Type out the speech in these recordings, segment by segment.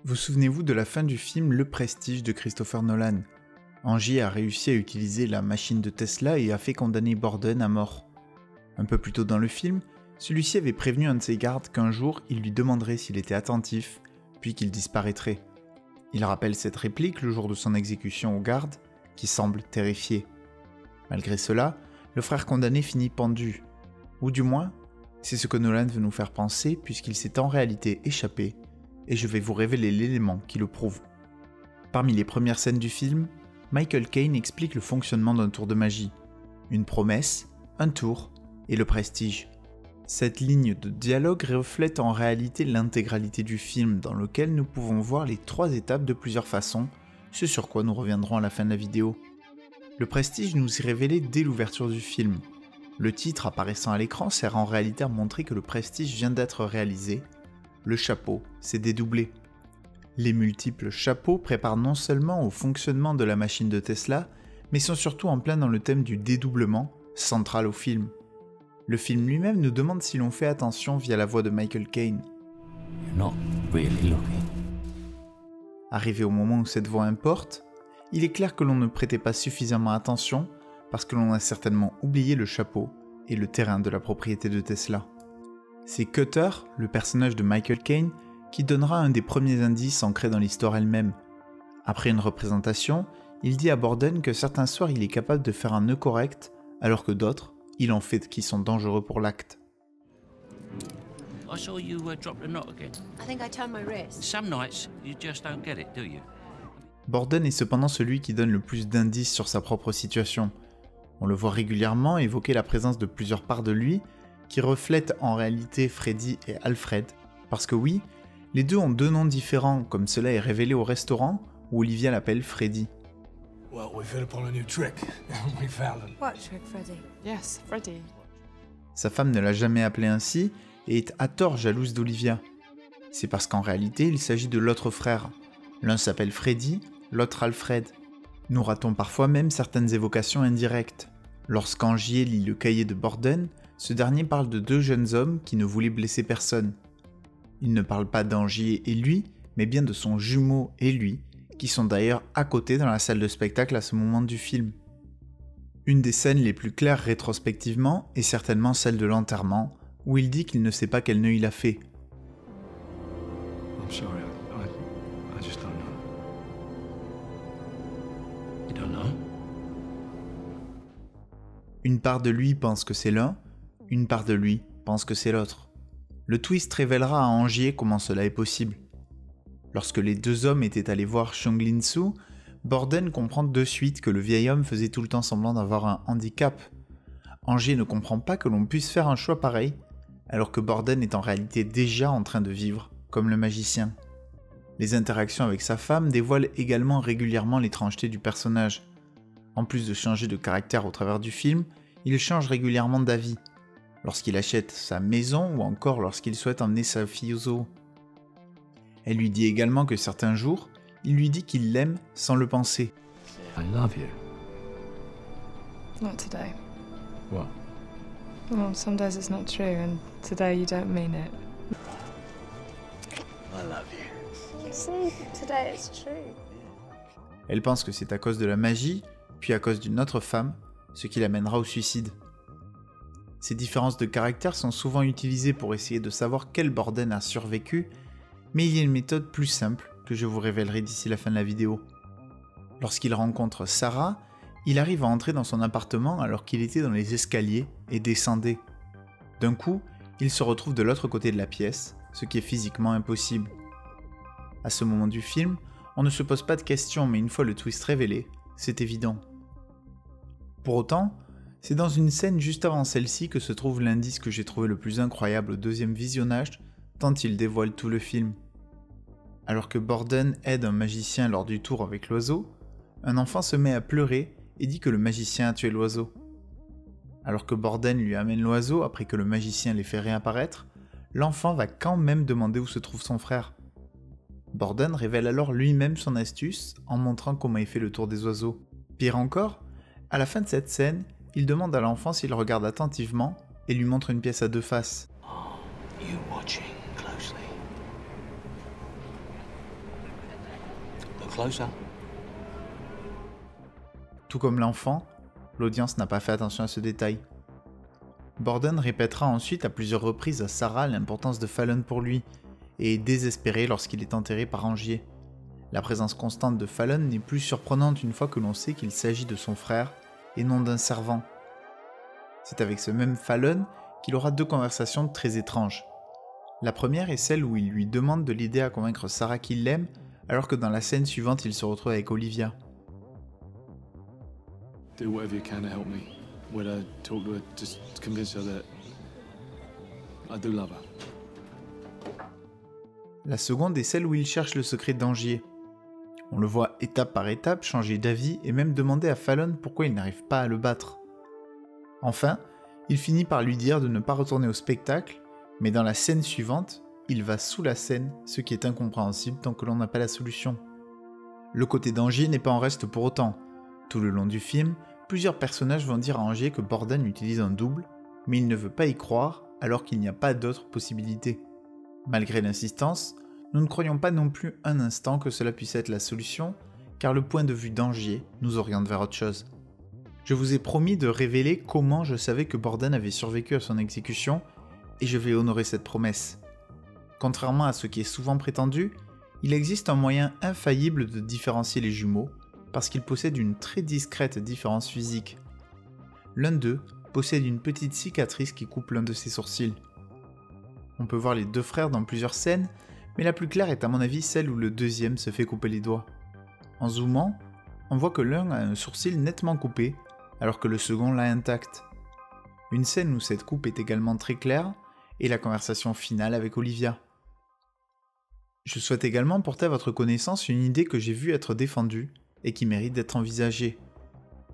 Vous souvenez-vous de la fin du film Le Prestige de Christopher Nolan? Angie a réussi à utiliser la machine de Tesla et a fait condamner Borden à mort. Un peu plus tôt dans le film, celui-ci avait prévenu un de ses gardes qu'un jour il lui demanderait s'il était attentif, puis qu'il disparaîtrait. Il rappelle cette réplique le jour de son exécution au garde, qui semble terrifié. Malgré cela, le frère condamné finit pendu. Ou du moins, c'est ce que Nolan veut nous faire penser puisqu'il s'est en réalité échappé, et je vais vous révéler l'élément qui le prouve. Parmi les premières scènes du film, Michael Caine explique le fonctionnement d'un tour de magie. Une promesse, un tour et le prestige. Cette ligne de dialogue reflète en réalité l'intégralité du film dans lequel nous pouvons voir les 3 étapes de plusieurs façons, ce sur quoi nous reviendrons à la fin de la vidéo. Le prestige nous est révélé dès l'ouverture du film. Le titre apparaissant à l'écran sert en réalité à montrer que le prestige vient d'être réalisé. Le chapeau s'est dédoublé. Les multiples chapeaux préparent non seulement au fonctionnement de la machine de Tesla, mais sont surtout en plein dans le thème du dédoublement, central au film. Le film lui-même nous demande si l'on fait attention via la voix de Michael Caine. Arrivé au moment où cette voix importe, il est clair que l'on ne prêtait pas suffisamment attention parce que l'on a certainement oublié le chapeau et le terrain de la propriété de Tesla. C'est Cutter, le personnage de Michael Caine, qui donnera un des premiers indices ancrés dans l'histoire elle-même. Après une représentation, il dit à Borden que certains soirs il est capable de faire un nœud correct, alors que d'autres, il en fait qui sont dangereux pour l'acte. Borden est cependant celui qui donne le plus d'indices sur sa propre situation. On le voit régulièrement évoquer la présence de plusieurs parts de lui, qui reflètent en réalité Freddy et Alfred, parce que oui, les deux ont 2 noms différents, comme cela est révélé au restaurant, où Olivia l'appelle Freddy. Well, we've hit upon a new trick. We found him. What trick, Freddy? Yes, Freddy. Sa femme ne l'a jamais appelé ainsi, et est à tort jalouse d'Olivia. C'est parce qu'en réalité, il s'agit de l'autre frère. L'un s'appelle Freddy, l'autre Alfred. Nous ratons parfois même certaines évocations indirectes. Lorsqu'Angier lit le cahier de Borden, ce dernier parle de 2 jeunes hommes qui ne voulaient blesser personne. Il ne parle pas d'Angier et lui, mais bien de son jumeau et lui, qui sont d'ailleurs à côté dans la salle de spectacle à ce moment du film. Une des scènes les plus claires rétrospectivement est certainement celle de l'enterrement, où il dit qu'il ne sait pas quel nœud il a fait. I'm sorry, I just don't know. You don't know? Une part de lui pense que c'est l'un, une part de lui pense que c'est l'autre. Le twist révélera à Angier comment cela est possible. Lorsque les 2 hommes étaient allés voir Chong-Lin-Soo, Borden comprend de suite que le vieil homme faisait tout le temps semblant d'avoir un handicap. Angier ne comprend pas que l'on puisse faire un choix pareil, alors que Borden est en réalité déjà en train de vivre, comme le magicien. Les interactions avec sa femme dévoilent également régulièrement l'étrangeté du personnage. En plus de changer de caractère au travers du film, il change régulièrement d'avis. Lorsqu'il achète sa maison ou encore lorsqu'il souhaite emmener sa fille au zoo. Elle lui dit également que certains jours, il lui dit qu'il l'aime sans le penser. I love you. Not today. What? Well, some days it's not true, and today you don't mean it. I love you. You see, today it's true. Elle pense que c'est à cause de la magie, puis à cause d'une autre femme, ce qui l'amènera au suicide. Ces différences de caractère sont souvent utilisées pour essayer de savoir quel Borden a survécu, mais il y a une méthode plus simple que je vous révélerai d'ici la fin de la vidéo. Lorsqu'il rencontre Sarah, il arrive à entrer dans son appartement alors qu'il était dans les escaliers et descendait. D'un coup, il se retrouve de l'autre côté de la pièce, ce qui est physiquement impossible. À ce moment du film, on ne se pose pas de questions, mais une fois le twist révélé, c'est évident. Pour autant, c'est dans une scène juste avant celle-ci que se trouve l'indice que j'ai trouvé le plus incroyable au 2e visionnage, tant il dévoile tout le film. Alors que Borden aide un magicien lors du tour avec l'oiseau, un enfant se met à pleurer et dit que le magicien a tué l'oiseau. Alors que Borden lui amène l'oiseau après que le magicien l'ait fait réapparaître, l'enfant va quand même demander où se trouve son frère. Borden révèle alors lui-même son astuce en montrant comment il fait le tour des oiseaux. Pire encore, à la fin de cette scène, il demande à l'enfant s'il regarde attentivement et lui montre une pièce à 2 faces. You watching closely. closer. Tout comme l'enfant, l'audience n'a pas fait attention à ce détail. Borden répétera ensuite à plusieurs reprises à Sarah l'importance de Fallon pour lui, et est désespéré lorsqu'il est enterré par Angier. La présence constante de Fallon n'est plus surprenante une fois que l'on sait qu'il s'agit de son frère et non d'un servant. C'est avec ce même Fallon qu'il aura deux conversations très étranges. La première est celle où il lui demande de l'aider à convaincre Sarah qu'il l'aime, alors que dans la scène suivante il se retrouve avec Olivia. Do whatever you can to help me. Whether talk to her, just convince her that I do love her. La seconde est celle où il cherche le secret d'Angier. On le voit étape par étape changer d'avis et même demander à Fallon pourquoi il n'arrive pas à le battre. Enfin, il finit par lui dire de ne pas retourner au spectacle, mais dans la scène suivante, il va sous la scène, ce qui est incompréhensible tant que l'on n'a pas la solution. Le côté d'Angier n'est pas en reste pour autant. Tout le long du film, plusieurs personnages vont dire à Angier que Borden utilise un double, mais il ne veut pas y croire alors qu'il n'y a pas d'autre possibilité. Malgré l'insistance, nous ne croyons pas non plus un instant que cela puisse être la solution, car le point de vue d'Angier nous oriente vers autre chose. Je vous ai promis de révéler comment je savais que Borden avait survécu à son exécution, et je vais honorer cette promesse. Contrairement à ce qui est souvent prétendu, il existe un moyen infaillible de différencier les jumeaux, parce qu'ils possèdent une très discrète différence physique. L'un d'eux possède une petite cicatrice qui coupe l'un de ses sourcils. On peut voir les deux frères dans plusieurs scènes, mais la plus claire est à mon avis celle où le deuxième se fait couper les doigts. En zoomant, on voit que l'un a un sourcil nettement coupé, alors que le second l'a intact. Une scène où cette coupe est également très claire est la conversation finale avec Olivia. Je souhaite également porter à votre connaissance une idée que j'ai vue être défendue et qui mérite d'être envisagée.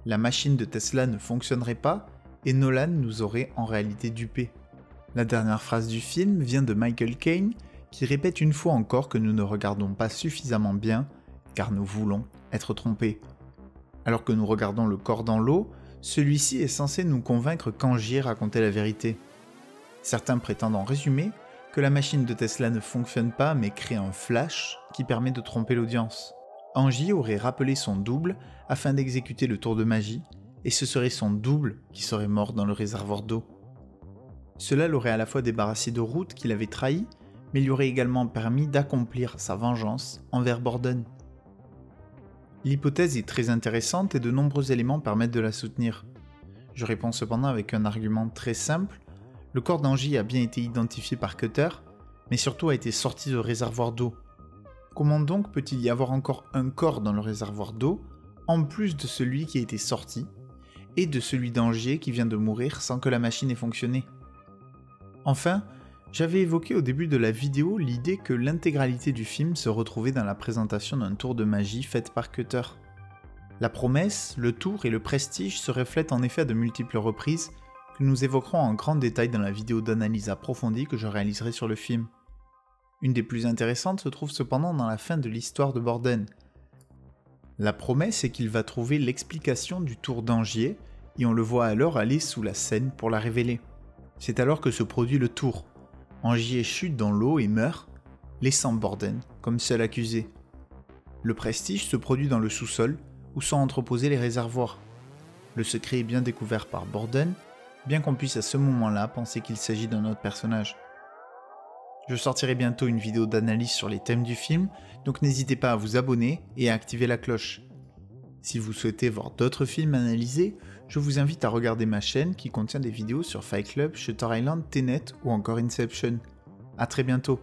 La machine de Tesla ne fonctionnerait pas et Nolan nous aurait en réalité dupés. La dernière phrase du film vient de Michael Caine qui répète une fois encore que nous ne regardons pas suffisamment bien car nous voulons être trompés. Alors que nous regardons le corps dans l'eau, celui-ci est censé nous convaincre qu'Angier racontait la vérité. Certains prétendent en résumé que la machine de Tesla ne fonctionne pas mais crée un flash qui permet de tromper l'audience. Angier aurait rappelé son double afin d'exécuter le tour de magie, et ce serait son double qui serait mort dans le réservoir d'eau. Cela l'aurait à la fois débarrassé de Ruth qu'il avait trahi, mais lui aurait également permis d'accomplir sa vengeance envers Borden. L'hypothèse est très intéressante et de nombreux éléments permettent de la soutenir. Je réponds cependant avec un argument très simple. Le corps d'Angier a bien été identifié par Cutter, mais surtout a été sorti du réservoir d'eau. Comment donc peut-il y avoir encore un corps dans le réservoir d'eau, en plus de celui qui a été sorti, et de celui d'Angier qui vient de mourir sans que la machine ait fonctionné? Enfin, j'avais évoqué au début de la vidéo l'idée que l'intégralité du film se retrouvait dans la présentation d'un tour de magie faite par Cutter. La promesse, le tour et le prestige se reflètent en effet à de multiples reprises, que nous évoquerons en grand détail dans la vidéo d'analyse approfondie que je réaliserai sur le film. Une des plus intéressantes se trouve cependant dans la fin de l'histoire de Borden. La promesse est qu'il va trouver l'explication du tour d'Angier, et on le voit alors aller sous la scène pour la révéler. C'est alors que se produit le tour. Angier chute dans l'eau et meurt, laissant Borden comme seul accusé. Le prestige se produit dans le sous-sol, où sont entreposés les réservoirs. Le secret est bien découvert par Borden, bien qu'on puisse à ce moment-là penser qu'il s'agit d'un autre personnage. Je sortirai bientôt une vidéo d'analyse sur les thèmes du film, donc n'hésitez pas à vous abonner et à activer la cloche. Si vous souhaitez voir d'autres films analysés, je vous invite à regarder ma chaîne qui contient des vidéos sur Fight Club, Shutter Island, Tenet ou encore Inception. A très bientôt.